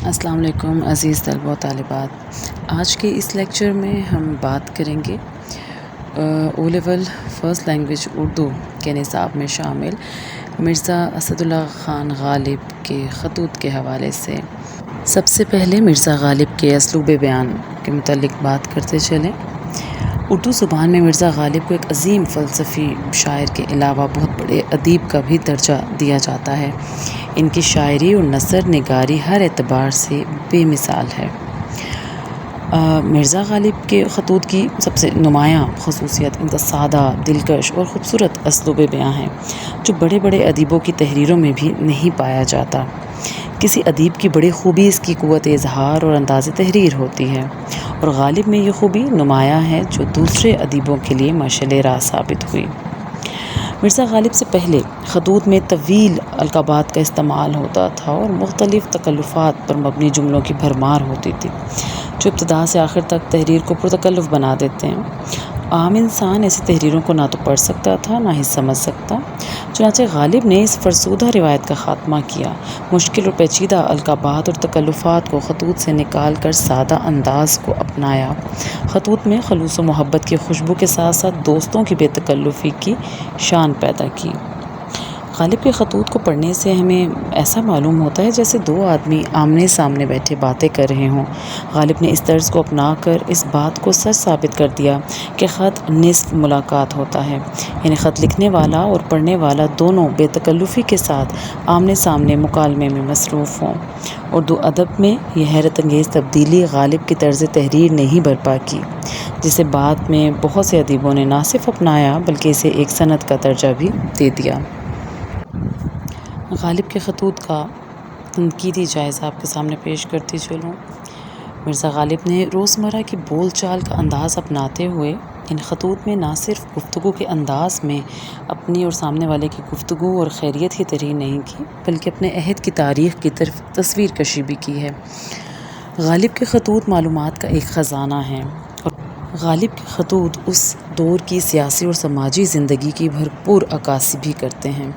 السلام علیکم عزیز طلبہ و طالبات۔ آج کے اس لیکچر میں ہم بات کریں گے O level first language Urdu کے نصاب میں شامل مرزا اسد اللہ خان غالب کے خطوط کے حوالے سے۔ سب سے پہلے مرزا غالب کے اسلوب بیان کے متعلق بات کرتے چلیں۔ اردو زبان میں مرزا غالب کو ایک عظیم فلسفی شاعر کے علاوہ بہت بڑے ادیب کا بھی درجہ دیا جاتا ہے۔ ان کی شاعری اور نثر نگاری ہر اعتبار سے بے مثال ہے۔ مرزا غالب کے خطوط کی سب سے نمایاں خصوصیت ان کا سادہ، دلکش اور خوبصورت اسلوب بیان ہے، جو بڑے بڑے ادیبوں کی تحریروں میں بھی نہیں پایا جاتا۔ کسی ادیب کی بڑی خوبی اس کی قوت اظہار اور انداز تحریر ہوتی ہے، اور غالب میں یہ خوبی نمایاں ہے جو دوسرے ادیبوں کے لیے مشعل راہ ثابت ہوئی۔ مرزا غالب سے پہلے خطوط میں طویل القابات کا استعمال ہوتا تھا اور مختلف تکلفات پر مبنی جملوں کی بھرمار ہوتی تھی، جو ابتدا سے آخر تک تحریر کو پرتکلف بنا دیتے ہیں۔ عام انسان ایسی تحریروں کو نہ تو پڑھ سکتا تھا نہ ہی سمجھ سکتا، چنانچہ غالب نے اس فرسودہ روایت کا خاتمہ کیا، مشکل اور پیچیدہ القابات اور تکلفات کو خطوط سے نکال کر سادہ انداز کو اپنایا۔ خطوط میں خلوص و محبت کی خوشبو کے ساتھ ساتھ دوستوں کی بے تکلفی کی شان پیدا کی۔ غالب کے خطوط کو پڑھنے سے ہمیں ایسا معلوم ہوتا ہے جیسے دو آدمی آمنے سامنے بیٹھے باتیں کر رہے ہوں۔ غالب نے اس طرز کو اپنا کر اس بات کو سچ ثابت کر دیا کہ خط نصف ملاقات ہوتا ہے، یعنی خط لکھنے والا اور پڑھنے والا دونوں بے تکلفی کے ساتھ آمنے سامنے مکالمے میں مصروف ہوں۔ اردو ادب میں یہ حیرت انگیز تبدیلی غالب کی طرز تحریر نے ہی برپا کی، جسے بعد میں بہت سے ادیبوں نے نہ صرف اپنایا بلکہ اسے ایک صنعت کا درجہ بھی دے دیا۔ غالب کے خطوط کا تنقیدی جائزہ آپ کے سامنے پیش کرتی چلوں۔ مرزا غالب نے روزمرہ کی بول چال کا انداز اپناتے ہوئے ان خطوط میں نہ صرف گفتگو کے انداز میں اپنی اور سامنے والے کی گفتگو اور خیریت کی تحریر نہیں کی، بلکہ اپنے عہد کی تاریخ کی طرف تصویر کشی بھی کی ہے۔ غالب کے خطوط معلومات کا ایک خزانہ ہیں، اور غالب کے خطوط اس دور کی سیاسی اور سماجی زندگی کی بھرپور عکاسی بھی کرتے ہیں۔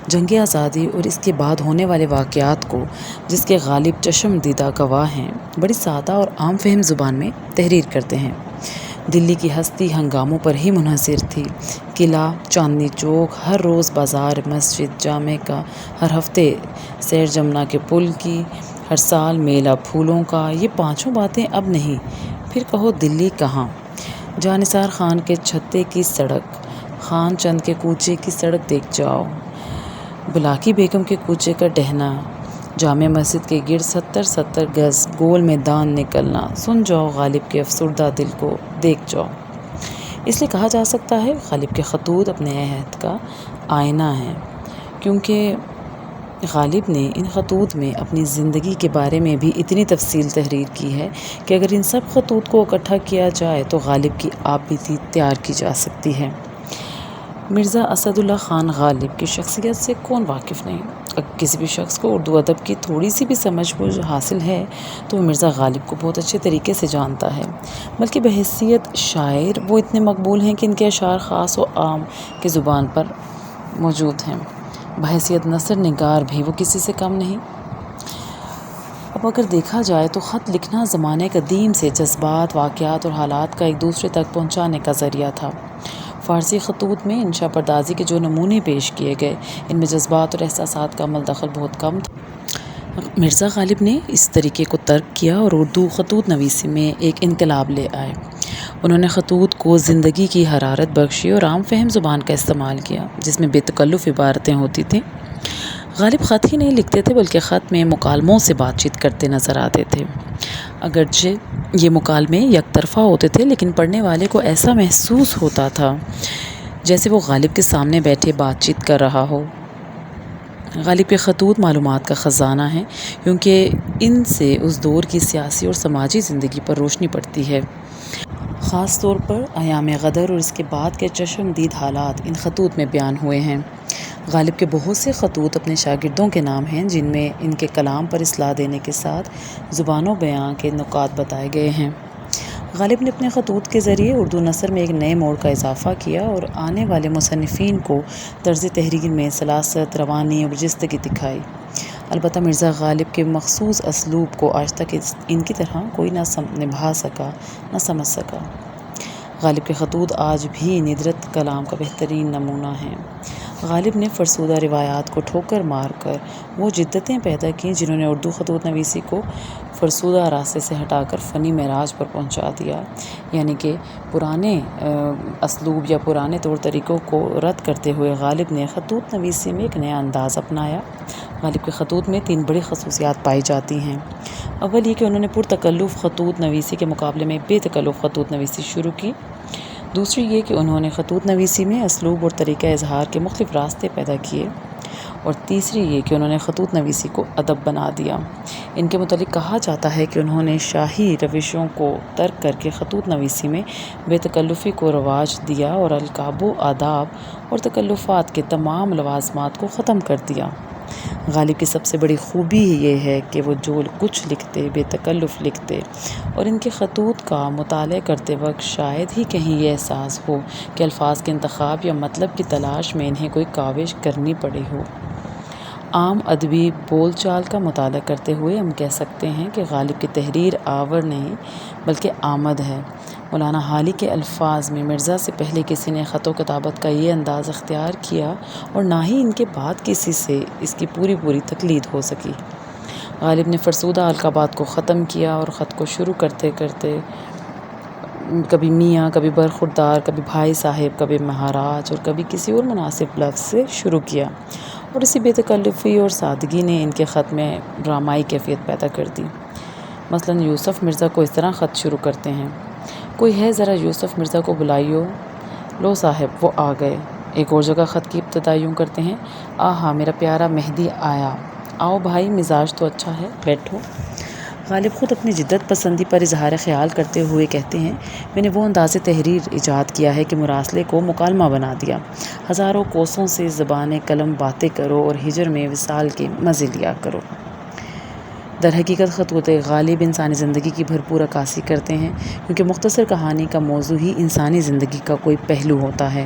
جنگ آزادی اور اس کے بعد ہونے والے واقعات کو، جس کے غالب چشم دیدہ گواہ ہیں، بڑی سادہ اور عام فہم زبان میں تحریر کرتے ہیں۔ دلی کی ہستی ہنگاموں پر ہی منحصر تھی۔ قلعہ، چاندنی چوک، ہر روز بازار، مسجد جامع کا، ہر ہفتے سیر جمنا کے پل کی، ہر سال میلہ پھولوں کا، یہ پانچوں باتیں اب نہیں۔ پھر کہو دلی کہاں؟ جانثار خان کے چھتے کی سڑک، خان چند کے کوچے کی سڑک دیکھ جاؤ، بلاکی بیگم کے کوچے کا ڈہنا، جامع مسجد کے گرد 70 گز گول میدان نکلنا، سن جاؤ غالب کے افسردہ دل کو، دیکھ جاؤ۔ اس لیے کہا جا سکتا ہے غالب کے خطوط اپنے عہد کا آئینہ ہیں، کیونکہ غالب نے ان خطوط میں اپنی زندگی کے بارے میں بھی اتنی تفصیل تحریر کی ہے کہ اگر ان سب خطوط کو اکٹھا کیا جائے تو غالب کی آپ بیتی تیار کی جا سکتی ہے۔ مرزا اسد اللہ خان غالب کی شخصیت سے کون واقف نہیں؟ اگر کسی بھی شخص کو اردو ادب کی تھوڑی سی بھی سمجھ بوجھ حاصل ہے تو وہ مرزا غالب کو بہت اچھے طریقے سے جانتا ہے، بلکہ بحیثیت شاعر وہ اتنے مقبول ہیں کہ ان کے اشعار خاص و عام کی زبان پر موجود ہیں۔ بحیثیت نثر نگار بھی وہ کسی سے کم نہیں۔ اب اگر دیکھا جائے تو خط لکھنا زمانے قدیم سے جذبات، واقعات اور حالات کا ایک دوسرے تک پہنچانے کا ذریعہ تھا۔ فارسی خطوط میں انشا پردازی کے جو نمونے پیش کیے گئے، ان میں جذبات اور احساسات کا عمل دخل بہت کم تھا۔ مرزا غالب نے اس طریقے کو ترک کیا اور اردو خطوط نویسی میں ایک انقلاب لے آئے۔ انہوں نے خطوط کو زندگی کی حرارت بخشی اور عام فہم زبان کا استعمال کیا، جس میں بے تکلف عبارتیں ہوتی تھیں۔ غالب خط ہی نہیں لکھتے تھے بلکہ خط میں مکالموں سے بات چیت کرتے نظر آتے تھے۔ اگرچہ یہ مکالمے یک طرفہ ہوتے تھے، لیکن پڑھنے والے کو ایسا محسوس ہوتا تھا جیسے وہ غالب کے سامنے بیٹھے بات چیت کر رہا ہو۔ غالب کے خطوط معلومات کا خزانہ ہیں، کیونکہ ان سے اس دور کی سیاسی اور سماجی زندگی پر روشنی پڑتی ہے۔ خاص طور پر ایام غدر اور اس کے بعد کے چشم دید حالات ان خطوط میں بیان ہوئے ہیں۔ غالب کے بہت سے خطوط اپنے شاگردوں کے نام ہیں، جن میں ان کے کلام پر اصلاح دینے کے ساتھ زبان و بیاں کے نکات بتائے گئے ہیں۔ غالب نے اپنے خطوط کے ذریعے اردو نثر میں ایک نئے موڑ کا اضافہ کیا اور آنے والے مصنفین کو طرز تحریر میں سلاست، روانی اور جستگی دکھائی۔ البتہ مرزا غالب کے مخصوص اسلوب کو آج تک ان کی طرح کوئی نہ نبھا سکا، نہ سمجھ سکا۔ غالب کے خطوط آج بھی ندرت کلام کا بہترین نمونہ ہیں۔ غالب نے فرسودہ روایات کو ٹھوکر مار کر وہ جدتیں پیدا کیں جنہوں نے اردو خطوط نویسی کو فرسودہ راستے سے ہٹا کر فنی معراج پر پہنچا دیا، یعنی کہ پرانے اسلوب یا پرانے طور طریقوں کو رد کرتے ہوئے غالب نے خطوط نویسی میں ایک نیا انداز اپنایا۔ غالب کے خطوط میں 3 بڑی خصوصیات پائی جاتی ہیں۔ اول یہ کہ انہوں نے پرتکلف خطوط نویسی کے مقابلے میں بے تکلف خطوط نویسی شروع کی۔ دوسری یہ کہ انہوں نے خطوط نویسی میں اسلوب اور طریقہ اظہار کے مختلف راستے پیدا کیے، اور تیسری یہ کہ انہوں نے خطوط نویسی کو ادب بنا دیا۔ ان کے متعلق کہا جاتا ہے کہ انہوں نے شاہی روشوں کو ترک کر کے خطوط نویسی میں بے تکلفی کو رواج دیا اور القاب و آداب اور تکلفات کے تمام لوازمات کو ختم کر دیا۔ غالب کی سب سے بڑی خوبی یہ ہے کہ وہ جو کچھ لکھتے بے تکلف لکھتے، اور ان کے خطوط کا مطالعہ کرتے وقت شاید ہی کہیں یہ احساس ہو کہ الفاظ کے انتخاب یا مطلب کی تلاش میں انہیں کوئی کاوش کرنی پڑی ہو۔ عام ادبی بول چال کا مطالعہ کرتے ہوئے ہم کہہ سکتے ہیں کہ غالب کی تحریر آور نہیں بلکہ آمد ہے۔ مولانا حالی کے الفاظ میں مرزا سے پہلے کسی نے خط و کتابت کا یہ انداز اختیار کیا اور نہ ہی ان کے بعد کسی سے اس کی پوری تقلید ہو سکی۔ غالب نے فرسودہ القابات کو ختم کیا اور خط کو شروع کرتے کبھی میاں، کبھی برخوردار، کبھی بھائی صاحب، کبھی مہاراج اور کبھی کسی اور مناسب لفظ سے شروع کیا، اور اسی بے تکلفی اور سادگی نے ان کے خط میں ڈرامائی کیفیت پیدا کر دی۔ مثلاً یوسف مرزا کو اس طرح خط شروع کرتے ہیں: کوئی ہے ذرا یوسف مرزا کو بلائیو، لو صاحب وہ آ گئے۔ ایک اور جگہ خط کی ابتدا یوں کرتے ہیں: آہا میرا پیارا مہدی آیا، آؤ بھائی مزاج تو اچھا ہے، بیٹھو۔ غالب خود اپنی جدت پسندی پر اظہار خیال کرتے ہوئے کہتے ہیں: میں نے وہ انداز تحریر ایجاد کیا ہے کہ مراسلے کو مکالمہ بنا دیا۔ ہزاروں کوسوں سے زبان قلم باتیں کرو اور ہجر میں وصال کے مزے لیا کرو۔ در حقیقت خطوط غالب انسانی زندگی کی بھرپور عکاسی کرتے ہیں، کیونکہ مختصر کہانی کا موضوع ہی انسانی زندگی کا کوئی پہلو ہوتا ہے۔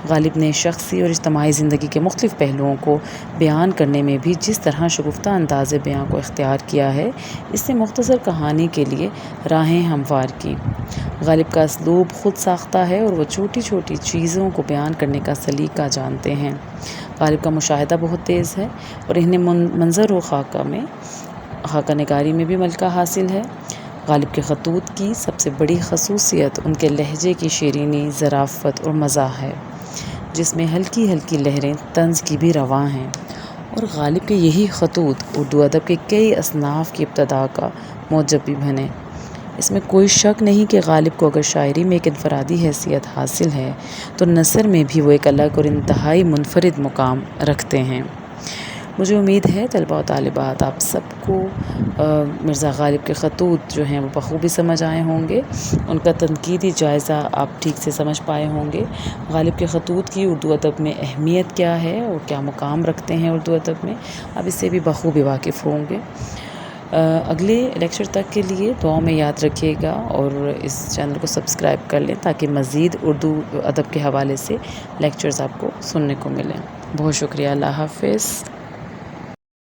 غالب نے شخصی اور اجتماعی زندگی کے مختلف پہلوؤں کو بیان کرنے میں بھی جس طرح شگفتہ انداز بیان کو اختیار کیا ہے، اس نے مختصر کہانی کے لیے راہیں ہموار کی۔ غالب کا اسلوب خود ساختہ ہے اور وہ چھوٹی چھوٹی چیزوں کو بیان کرنے کا سلیقہ جانتے ہیں۔ غالب کا مشاہدہ بہت تیز ہے اور انہیں منظر و خاکہ نگاری میں بھی ملکہ حاصل ہے۔ غالب کے خطوط کی سب سے بڑی خصوصیت ان کے لہجے کی شیرینی، ظرافت اور مزاح ہے، جس میں ہلکی ہلکی لہریں طنز کی بھی رواں ہیں، اور غالب کے یہی خطوط اردو ادب کے کئی اصناف کی ابتدا کا موجب بھی بنے۔ اس میں کوئی شک نہیں کہ غالب کو اگر شاعری میں ایک انفرادی حیثیت حاصل ہے تو نثر میں بھی وہ ایک الگ اور انتہائی منفرد مقام رکھتے ہیں۔ مجھے امید ہے طلباء و طالبات آپ سب کو مرزا غالب کے خطوط جو ہیں وہ بخوبی سمجھ آئے ہوں گے، ان کا تنقیدی جائزہ آپ ٹھیک سے سمجھ پائے ہوں گے۔ غالب کے خطوط کی اردو ادب میں اہمیت کیا ہے اور کیا مقام رکھتے ہیں اردو ادب میں، آپ اس سے بھی بخوبی واقف ہوں گے۔ اگلے لیکچر تک کے لیے دعاؤں میں یاد رکھیے گا اور اس چینل کو سبسکرائب کر لیں تاکہ مزید اردو ادب کے حوالے سے لیکچرز آپ کو سننے کو ملیں۔ بہت شکریہ، اللہ حافظ۔